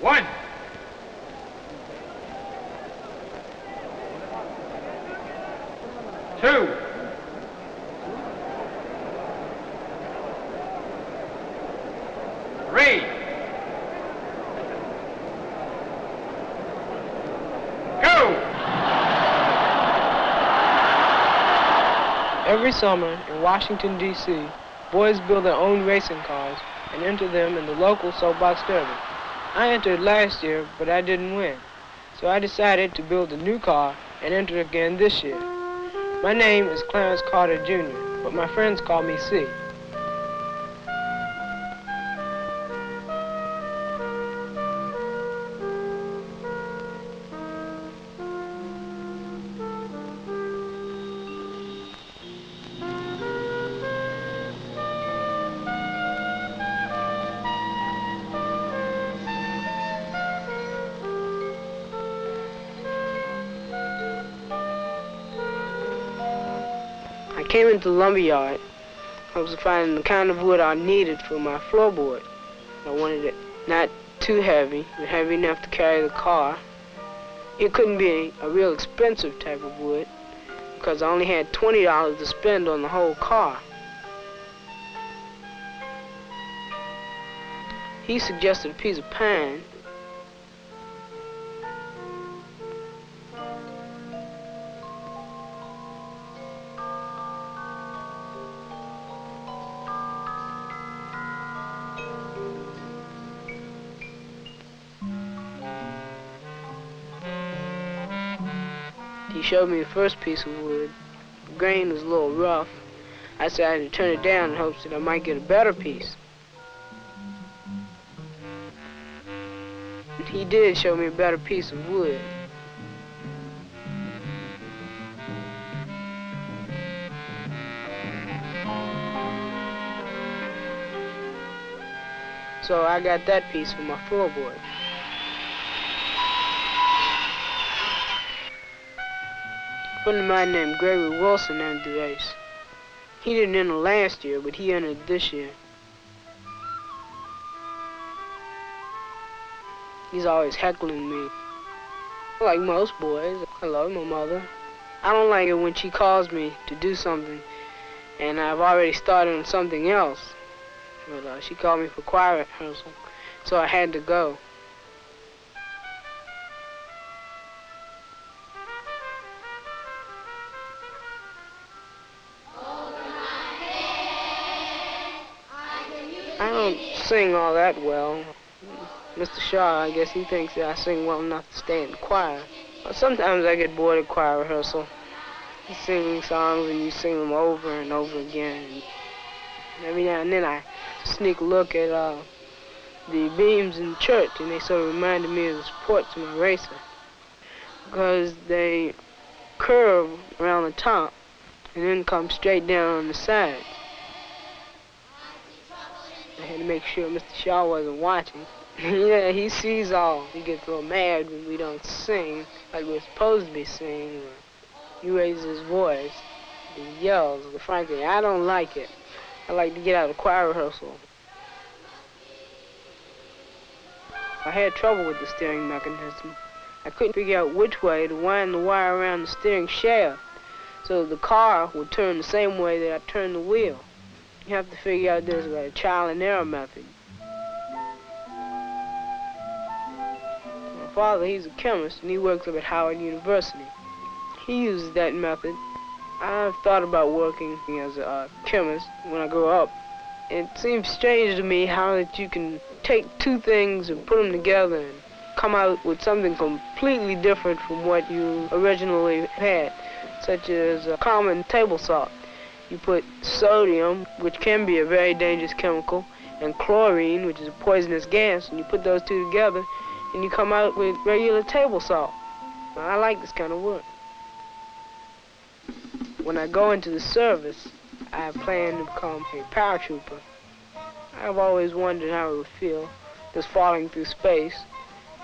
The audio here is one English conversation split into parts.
One. Two. Three. Go! Every summer in Washington, D.C., boys build their own racing cars and enter them in the local soapbox derby. I entered last year, but I didn't win. So I decided to build a new car and enter again this year. My name is Clarence Carter, Jr., but my friends call me C. I came into the lumberyard. I was finding the kind of wood I needed for my floorboard. I wanted it not too heavy, but heavy enough to carry the car. It couldn't be a real expensive type of wood because I only had $20 to spend on the whole car. He suggested a piece of pine. He showed me the first piece of wood. The grain was a little rough. I decided to turn it down in hopes that I might get a better piece. And he did show me a better piece of wood. So I got that piece for my floorboard. A friend of mine named Gregory Wilson entered the race. He didn't enter last year, but he entered this year. He's always heckling me. Like most boys, I love my mother. I don't like it when she calls me to do something and I've already started on something else. But she called me for choir rehearsal, so I had to go. I don't sing all that well. Mr. Shaw, I guess he thinks that I sing well enough to stay in the choir. But sometimes I get bored at choir rehearsal. You sing songs and you sing them over and over again. And every now and then I sneak a look at the beams in the church, and they sort of reminded me of the supports of my racer, because they curve around the top and then come straight down on the sides. I had to make sure Mr. Shaw wasn't watching. Yeah, he sees all. He gets a little mad when we don't sing like we're supposed to be singing. He raises his voice. He yells. But frankly, I don't like it. I like to get out of choir rehearsal. I had trouble with the steering mechanism. I couldn't figure out which way to wind the wire around the steering shaft so the car would turn the same way that I turned the wheel. You have to figure out this by a trial and error method. My father, he's a chemist, and he works up at Howard University. He uses that method. I've thought about working as a chemist when I grow up. It seems strange to me how that you can take two things and put them together and come out with something completely different from what you originally had, such as common table salt. You put sodium, which can be a very dangerous chemical, and chlorine, which is a poisonous gas, and you put those two together and you come out with regular table salt. I like this kind of work. When I go into the service, I plan to become a paratrooper. I've always wondered how it would feel just falling through space.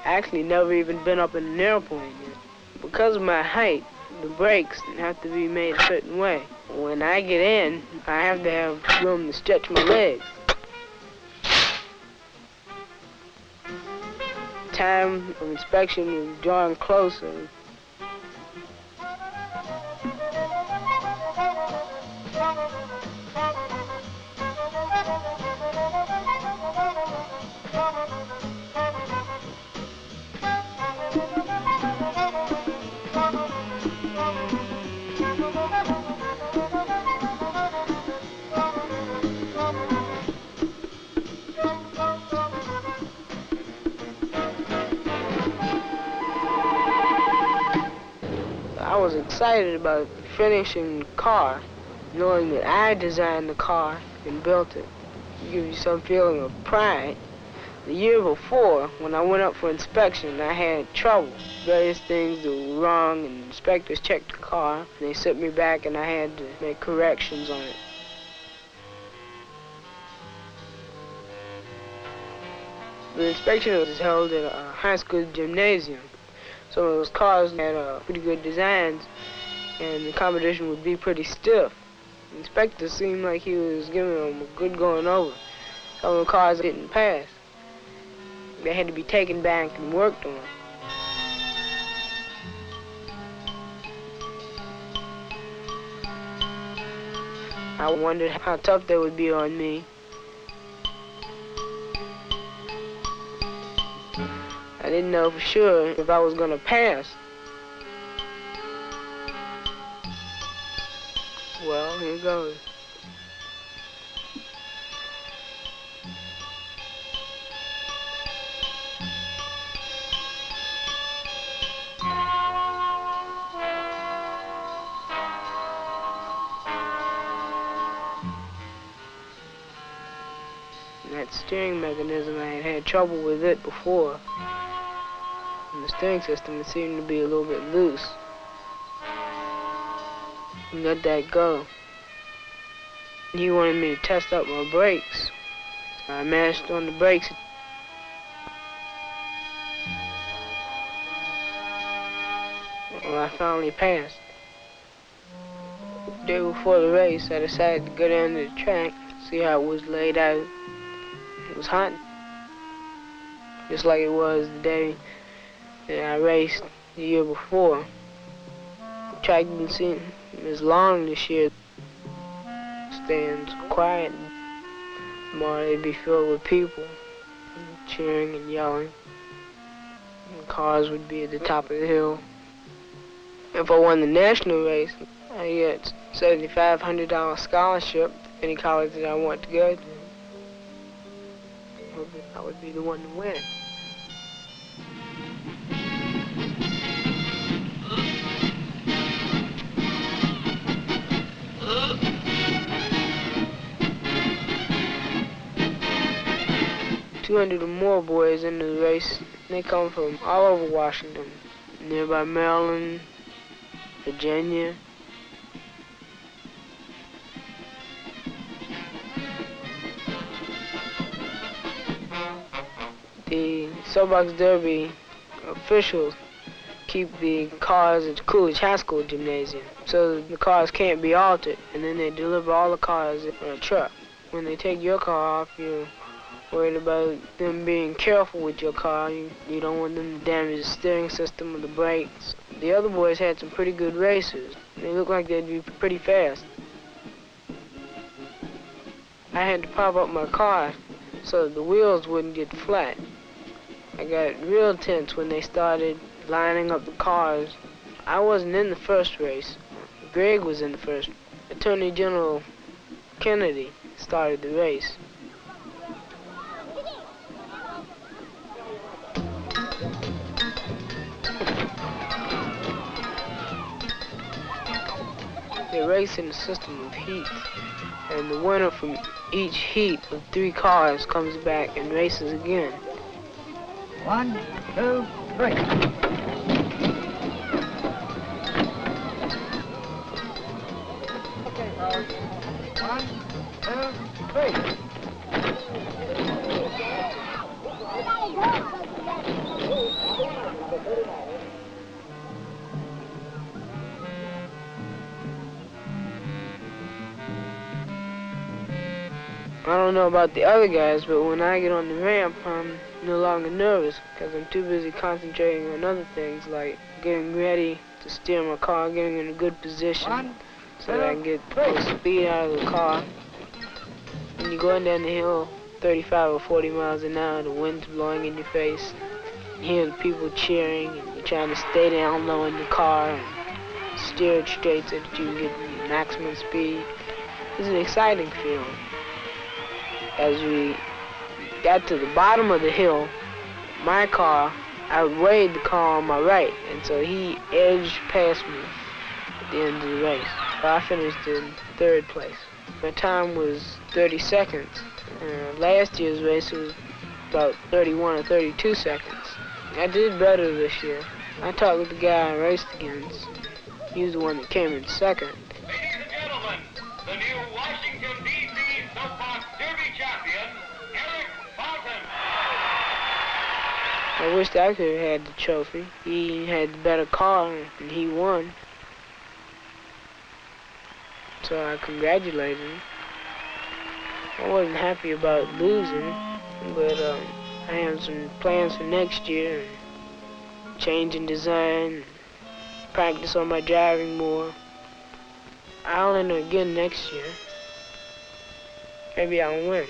I actually never even been up in an airplane yet. Because of my height, the brakes have to be made a certain way. When I get in, I have to have room to stretch my legs. time of inspection was drawing closer. I was excited about finishing the car, knowing that I designed the car and built it. It gives you some feeling of pride. The year before, when I went up for inspection, I had trouble. Various things that were wrong, and inspectors checked the car, and they sent me back, and I had to make corrections on it. The inspection was held at a high school gymnasium. Some of those cars had pretty good designs, and the competition would be pretty stiff. The inspector seemed like he was giving them a good going over. Some of the cars didn't pass. They had to be taken back and worked on. I wondered how tough they would be on me. I didn't know for sure if I was going to pass. Well, here goes. That steering mechanism, I had trouble with it before. And the steering system, it seemed to be a little bit loose. And let that go. He wanted me to test out my brakes. I mashed on the brakes. Well, I finally passed. The day before the race, I decided to go down to the track, see how it was laid out. It was hot, just like it was the day that I raced the year before. The track didn't seem as long this year. Stands quiet. Tomorrow it'd be filled with people, cheering and yelling. And cars would be at the top of the hill. If I won the national race, I get $7,500 scholarship to any college that I want to go to. I would be the one to win. $200 or more boys into the race. They come from all over Washington, nearby Maryland, Virginia. The Soapbox Derby officials keep the cars at the Coolidge High School gymnasium, so the cars can't be altered, and then they deliver all the cars in a truck. When they take your car off, you're worried about them being careful with your car. You don't want them to damage the steering system or the brakes. The other boys had some pretty good racers. They looked like they'd be pretty fast. I had to prop up my car so that the wheels wouldn't get flat. I got real tense when they started lining up the cars. I wasn't in the first race. Greg was in the first. Attorney General Kennedy started the race. They race in a system of heats, and the winner from each heat of 3 cars comes back and races again. 1, 2, 3. Okay, fellas. 1, 2, 3. I don't know about the other guys, but when I get on the ramp, I'm no longer nervous because I'm too busy concentrating on other things like getting ready to steer my car, getting in a good position so that I can get the speed out of the car. When you're going down the hill 35 or 40 miles an hour, the wind's blowing in your face, you hear the people cheering, and you're trying to stay down low in the car and steer it straight so that you can get the maximum speed. It's an exciting feeling. As we got to the bottom of the hill, my car outweighed the car on my right, and so he edged past me at the end of the race. I finished in 3rd place. My time was 30 seconds. Last year's race was about 31 or 32 seconds. I did better this year. I talked with the guy I raced against. He was the one that came in 2nd. Ladies and gentlemen, the new Washington, D.C. Soapbox Derby champion, Eric Fountain. I wished I could have had the trophy. He had the better car, and he won. So I congratulated him. I wasn't happy about losing, but I have some plans for next year, and change in design, and practice on my driving more. I'll enter again next year. Maybe I'll win.